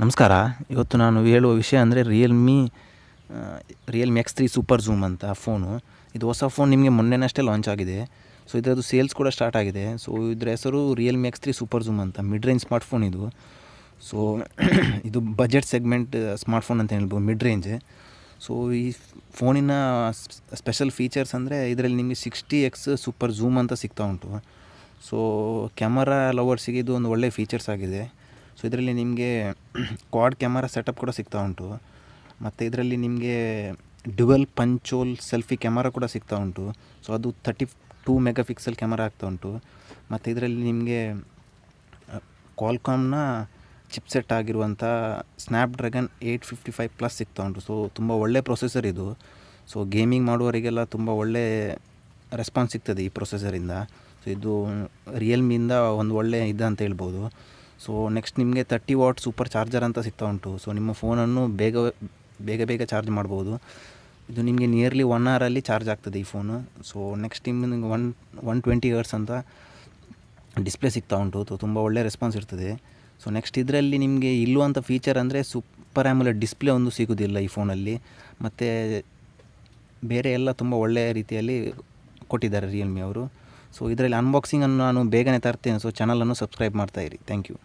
ನಮಸ್ಕಾರ. ಇವತ್ತು ನಾನು ಹೇಳುವ ವಿಷಯ ಅಂದರೆ ರಿಯಲ್ಮಿ X3 ಸೂಪರ್ ಝೂಮ್ ಅಂತ ಫೋನು. ಇದು ಹೊಸ ಫೋನ್ ನಿಮಗೆ ಮೊನ್ನೆನಷ್ಟೇ ಲಾಂಚ್ ಆಗಿದೆ. ಸೊ ಇದರದ್ದು ಸೇಲ್ಸ್ ಕೂಡ ಸ್ಟಾರ್ಟ್ ಆಗಿದೆ. ಸೊ ಇದರ ಹೆಸರು ರಿಯಲ್ಮಿ X3 ಸೂಪರ್ ಝೂಮ್ ಅಂತ. ಮಿಡ್ ರೇಂಜ್ ಸ್ಮಾರ್ಟ್ಫೋನ್ ಇದು. ಸೊ ಇದು ಬಜೆಟ್ ಸೆಗ್ಮೆಂಟ್ ಸ್ಮಾರ್ಟ್ಫೋನ್ ಅಂತ ಹೇಳ್ಬೋದು, ಮಿಡ್ ರೇಂಜ್. ಸೊ ಈ ಫೋನಿನ ಸ್ಪೆಷಲ್ ಫೀಚರ್ಸ್ ಅಂದರೆ ಇದರಲ್ಲಿ ನಿಮಗೆ 60x ಸೂಪರ್ ಝೂಮ್ ಅಂತ ಸಿಗ್ತಾ ಉಂಟು. ಸೊ ಕ್ಯಾಮರಾ ಲವರ್ಸಿಗೆ ಇದು ಒಂದು ಒಳ್ಳೆಯ ಫೀಚರ್ಸ್ ಆಗಿದೆ. ಸೊ ಇದರಲ್ಲಿ ನಿಮಗೆ ಕ್ವಾಡ್ ಕ್ಯಾಮರಾ ಸೆಟಪ್ ಕೂಡ ಸಿಗ್ತಾ ಉಂಟು. ಮತ್ತು ಇದರಲ್ಲಿ ನಿಮಗೆ ಡ್ಯುವೆಲ್ ಪಂಚೋಲ್ ಸೆಲ್ಫಿ ಕ್ಯಾಮರಾ ಕೂಡ ಸಿಗ್ತಾ ಉಂಟು. ಸೊ ಅದು 32 ಮೆಗಾ ಪಿಕ್ಸೆಲ್ ಕ್ಯಾಮರಾ ಆಗ್ತಾ ಉಂಟು. ಮತ್ತು ಇದರಲ್ಲಿ ನಿಮಗೆ ಕ್ವಾಲ್ಕಾಮ್ನ ಚಿಪ್ಸೆಟ್ ಆಗಿರುವಂಥ ಸ್ನ್ಯಾಪ್ಡ್ರ್ಯಾಗನ್ 855+ ಸಿಗ್ತಾ ಉಂಟು. ಸೊ ತುಂಬ ಒಳ್ಳೆ ಪ್ರೊಸೆಸರ್ ಇದು. ಸೊ ಗೇಮಿಂಗ್ ಮಾಡುವವರಿಗೆಲ್ಲ ತುಂಬ ಒಳ್ಳೆ ರೆಸ್ಪಾನ್ಸ್ ಸಿಗ್ತದೆ ಈ ಪ್ರೊಸೆಸರಿಂದ. ಸೊ ಇದು ರಿಯಲ್ಮಿಯಿಂದ ಒಂದು ಒಳ್ಳೆ ಇದು ಅಂತ ಹೇಳ್ಬೋದು. ಸೊ ನೆಕ್ಸ್ಟ್ ನಿಮಗೆ 30 ವಾಟ್ ಸೂಪರ್ ಚಾರ್ಜರ್ ಅಂತ ಸಿಗ್ತಾ ಉಂಟು. ಸೊ ನಿಮ್ಮ ಫೋನನ್ನು ಬೇಗ ಚಾರ್ಜ್ ಮಾಡ್ಬೋದು. ಇದು ನಿಮಗೆ ನಿಯರ್ಲಿ 1 ಅವರಲ್ಲಿ ಚಾರ್ಜ್ ಆಗ್ತದೆ ಈ ಫೋನು. ಸೊ ನೆಕ್ಸ್ಟ್ ನಿಮಗೆ 120 ಹರ್ಟ್ಸ್ ಅಂತ ಡಿಸ್ಪ್ಲೇ ಸಿಗ್ತಾ ಉಂಟು. ತುಂಬ ಒಳ್ಳೆ ರೆಸ್ಪಾನ್ಸ್ ಇರ್ತದೆ. ಸೊ ನೆಕ್ಸ್ಟ್ ಇದರಲ್ಲಿ ನಿಮಗೆ ಇಲ್ಲುವಂಥ ಫೀಚರ್ ಅಂದರೆ ಸೂಪರ್ ಆ್ಯಮೋಲೆಡ್ ಡಿಸ್ಪ್ಲೇ ಒಂದು ಸಿಗೋದಿಲ್ಲ ಈ ಫೋನಲ್ಲಿ. ಮತ್ತು ಬೇರೆ ಎಲ್ಲ ತುಂಬ ಒಳ್ಳೆಯ ರೀತಿಯಲ್ಲಿ ಕೊಟ್ಟಿದ್ದಾರೆ ರಿಯಲ್ಮಿ ಅವರು. ಸೊ ಇದರಲ್ಲಿ ಅನ್ಬಾಕ್ಸಿಂಗನ್ನು ನಾನು ಬೇಗನೆ ತರ್ತೇನೆ. ಸೊ ಚಾನಲನ್ನು ಸಬ್ಸ್ಕ್ರೈಬ್ ಮಾಡ್ತಾಯಿರಿ. Thank you.